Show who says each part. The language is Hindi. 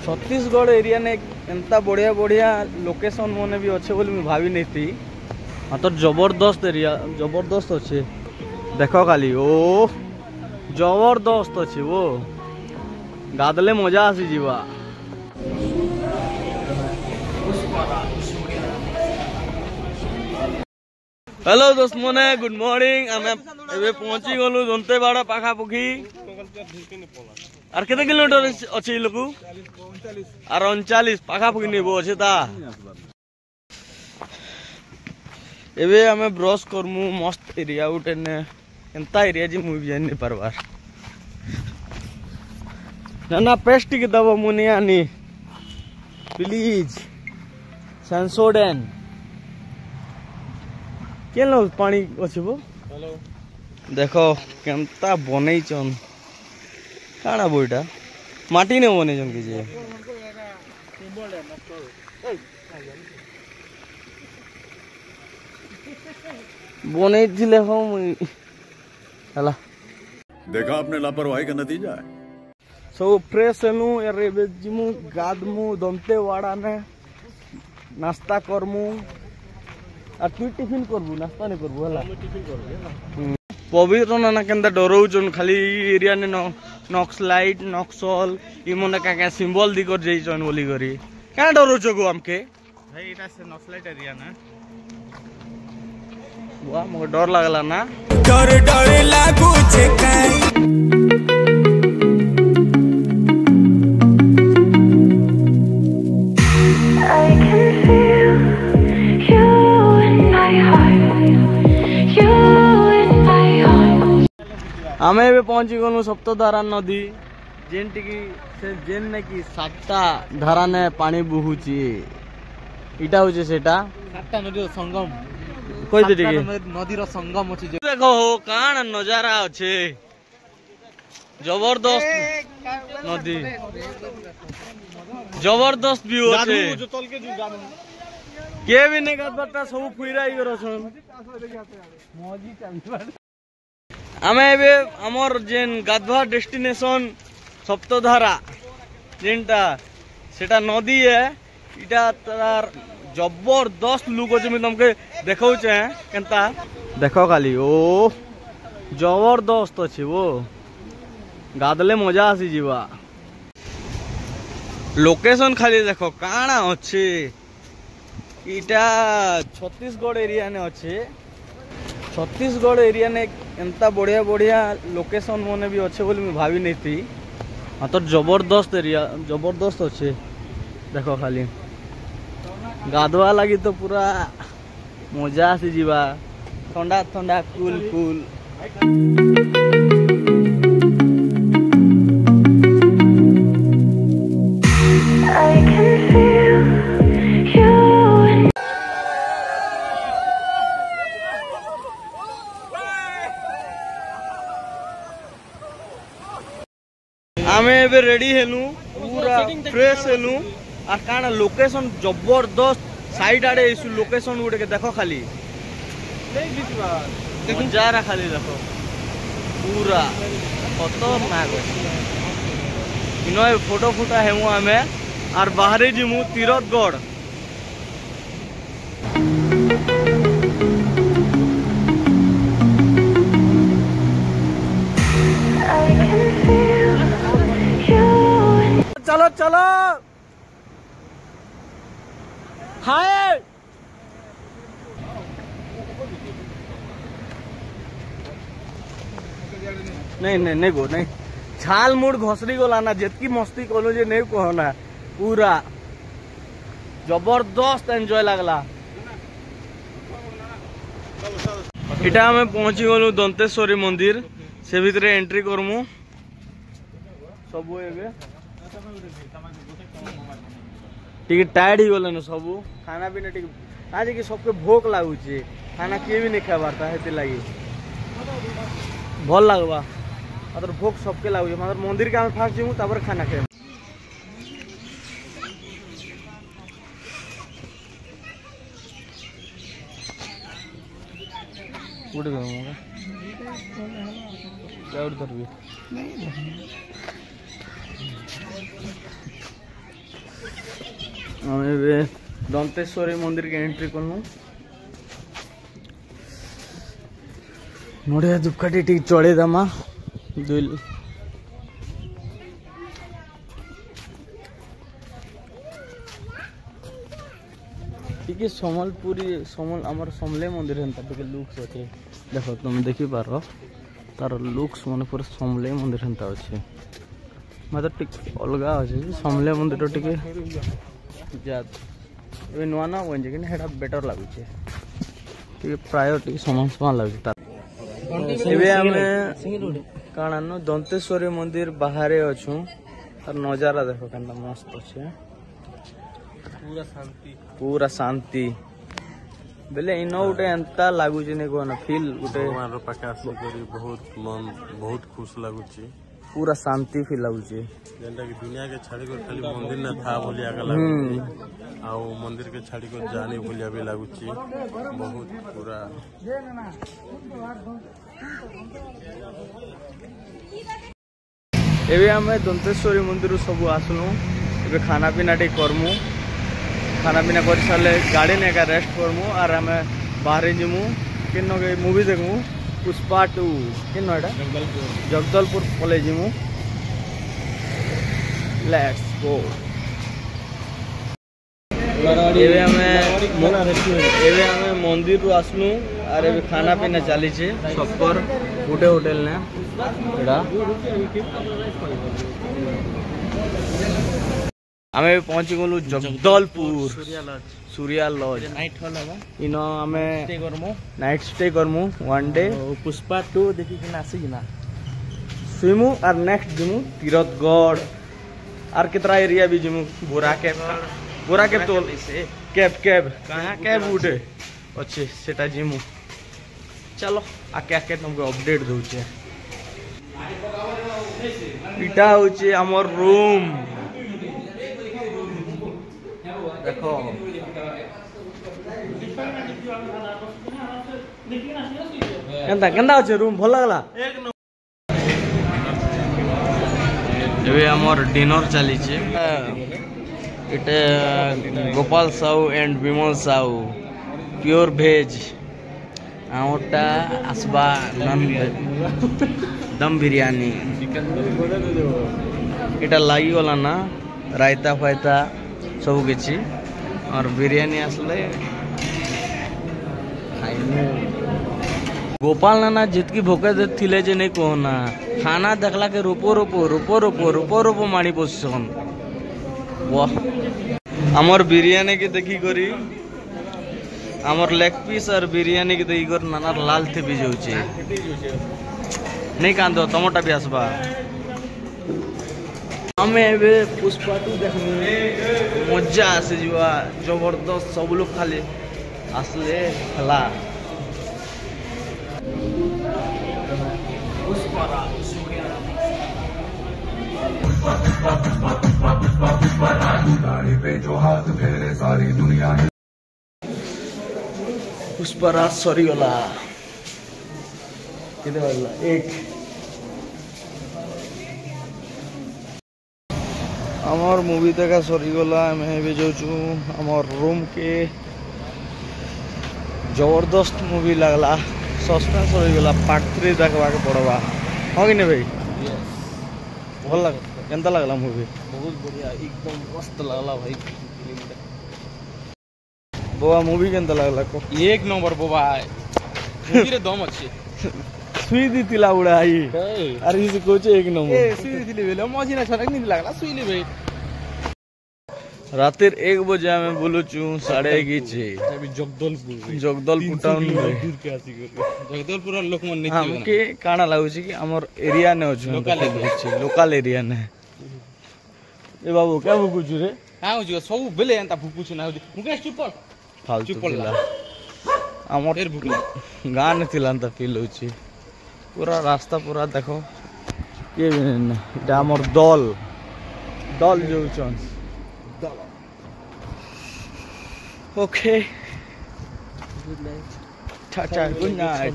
Speaker 1: छत्तीसगढ़ एरिया ने एंता बढ़िया बढ़िया लोकेशन मैंने भी अच्छे बोली मुझे भावी नहीं थी। हाँ तो जबरदस्त एरिया जबरदस्त अच्छे देख खाली ओ जबरदस्त अच्छे वो गादले मजा आसी जीवा। हेलो दोस्त मैंने गुड मॉर्निंग आम ए पहुंची गलु दंतेवाड़ा पाखापाखि आर केते किलोमीटर अच्छे लोक आर 39 पाखापाखि नहीं अच्छे ता एबे हमें ब्रश करमु मस्त एरिया उठे ने एंता एरिया जी मुझे जान नहीं पारबार ना पेस्ट के दबो मुनियानी प्लीज सेंसोडेन के लो पानी अच्छे वो देखो केमता बनई चन काना बोईटा माटी ने बने चन किजे बने दिले हो हला
Speaker 2: देखा आपने लापरवाही का नतीजा है।
Speaker 1: सब फ्रेश हेलु यार जिमु गादमु दंतेवाड़ा ने नाश्ता करमु आ तु टिफिन करबु नाश्ता नहीं करबु हला पवित्र नाना केंदा डरौचन खाली एरिया ने नक्सलाइट नक्सल इ मने का सिंबल दी कर जइचन बोली करी का डरौचो गो हमके भाई एटा से नक्सलाइट एरिया ना वाह मोके डर लागला ना डर लागू छे काई आमे भी पहुंची गलु सप्तधारा नदी जेन टिकी से जेन ने की सातटा धारा ने पानी बहुची इटा होचे सेटा सातटा नदी रो संगम कोई दे टिकी नदी रो संगम अछि देखो हो कान नजारा अछि जबरदस्त नदी जबरदस्त व्यू अछि के भी ने गदबटा सब फुइराई गरछन मौजी चांदी आमे एबे हमर जेन गाधवा डेस्टिनेशन सप्तधारा जेनटा सेटा नदी है इटा तार जबरदस्त लुक अछि मैं तुमके देखौ छे केनता देखो खाली ओ जबरदस्त अछि वो गादले मजा आसी जीवा लोकेशन खाली देखो काना अछि इटा छत्तीसगढ़ एरिया ने अछि छत्तीसगढ़ एरिया ने एंता बढ़िया बढ़िया लोकेशन मैंने भी अच्छे बोली मुझे भावी नहीं थी। हाँ तो जबरदस्त एरिया जबरदस्त अच्छे देखो खाली गाधवा लगी तो पूरा मजा आसी जीवा ठंडा ठंडा कूल कूल आमे एबे रेडी हेलु पूरा फ्रेश हेलु आ काना लोकेशन जबरदस्त साइड आड़े इस लोकेशन उड़े के देखो खाली देखो जारा खाली देखो पूरा खतरनाक इनो फोटो फुटा हेमु आमे आर बाहरे जिमु तीरथगढ़ चलो चलो हाय नहीं गो नहीं छाल मुड़ घसरी गला ना जितकी मस्ती कलो जे नहीं कहना पूरा जबरदस्त एंजॉय लगला इटा हमें पहुंची गलु दंतेश्वरी मंदिर से भीतर एंट्री करमु सब एबे टिके टायर्ड ही गले सब खाना पीना टिके आज के सबके भोक लागुचे खाना किए भी नहीं खाबारता हेती लगी भल लगवा अगर भोक सबके लागुचे मतलब मंदिर के फास्ट जीमु तापर खाना खाए उड़ गया क्या उड़ आम दंतेश्वरी मंदिर के एंट्री कलु नड़िया धूपकाठी टी चढ़ेदमा टी सम्बलपुरी आमर समले मंदिर हेन्ता टे लुक्स अच्छे देख तुम देखी पार तार लुक्स मन पूरा समले मंदिर हेन्ता अच्छे मतलब टिक अलग अच्छे समले मंदिर टिके ए नुआ ना बन कि हेटा बेटर लगुचे प्राय टिके समान समान लगुचे काना न दंतेश्वरी मंदिर बाहर अच्छु तार नजारा देखो केनता मस्त अच्छे पूरा शांति बेले इन गोटे एंता लगुच नहीं कहना फील गोटे
Speaker 3: बहुत खुश लगुच
Speaker 1: पूरा शांति फील लगुच
Speaker 3: दुनिया के छाड़ी को खाली मंदिर ना था बोलिया का लगुच आ मंदिर के छाड़ी को जाने बोलिया भी लगुच बहुत पूरा
Speaker 1: एबे हमें दंतेश्वरी मंदिर सब आसलु एबे खाना पीना टे करमु खाना पीना कर सारे गाड़ी ने रेस्ट करमु और आम बाहर जीमु किन मूवी देखमु पुष्पा 2 किन जगदलपुर पले जीमु लेट्स गो एबे हमें मंदिर रू आसलु और एबे खाना पीना चली सबकर गोटे होटेल ने आम पहुंची गलु जगदलपुर सूर्या लॉज इन आम नाइट स्टे करमु 1 डे पुष्पा 2 देखी आसिकिना सुइमु और नेक्स्ट जिमु तीरथगढ़ और कितना एरिया भी जिमु बोरा केब तो कैब कैब उठे अच्छे सेटा जिमु चलो आके आके तुमको अपडेट दूचे इटा होचे हमर रूम देखो केंता अच्छे रूम भल लगला एबे हमर डिनर चली इटे Gopal Sahu and Vimal Sahu pure भेज आउटा आसबा दम बिरयानी इटा लगी गला ना रायता फायता सब किछि और बिरयानी आसले गोपाल नाना जितकी भोके थिले जे नहीं कहना खाना देखला के रूपो माणी पोषण वाह आमर बिरयानी के देखी करी आमर लेग पीस और बिरयानी के देखी कर नाना लाल थे भी जाउचे नहीं कांदो टमाटा भी आसबा हमें एबे पुष्पा 2 देखनी मजा आसे जीवा जबरदस्त सब लोग खाली आसले हला पुष्पराज सरीगला एक आमर मूवी देखा सरीगला मैं भी जाऊँ आमर रूम के जबरदस्त मूवी लगला सस्पेंस सरीगला पार्ट 3 देखवा के पड़वा हाँ कि नहीं भाई भल लग केंता लगला मूवी बहुत बढ़िया एकदम मस्त लगला भाई बोबा मूवी केंता लगला को
Speaker 3: एक नंबर बोबा मूवी रे दम अच्छे
Speaker 1: सुई दी तिला उड़ा आई अरे इसे कोचे एक नंबर
Speaker 3: ए सुई दी तिले बेले मजी ना छरक नहीं लगला सुई ले भाई
Speaker 1: रातिर 1 बजे हमें बोलो चू 1:30
Speaker 3: अभी
Speaker 1: जगदलपुर टाउन
Speaker 3: जगदलपुर लोक मन नहीं
Speaker 1: हमके काना लागु छी कि हमर एरिया ने अछि लोकल एरिया ने ए बाबू क्या भुकु छु रे
Speaker 3: का हो जो सब बेले एंता भुकु छु ना मुकेश चुप पड़
Speaker 1: फालतू
Speaker 3: चुप पड़ला
Speaker 1: हमर
Speaker 3: फेर भुकला
Speaker 1: गान थिला त फील होछि पूरा रास्ता पूरा देखो ये इटा हमर दल जो छन okay good night tata good night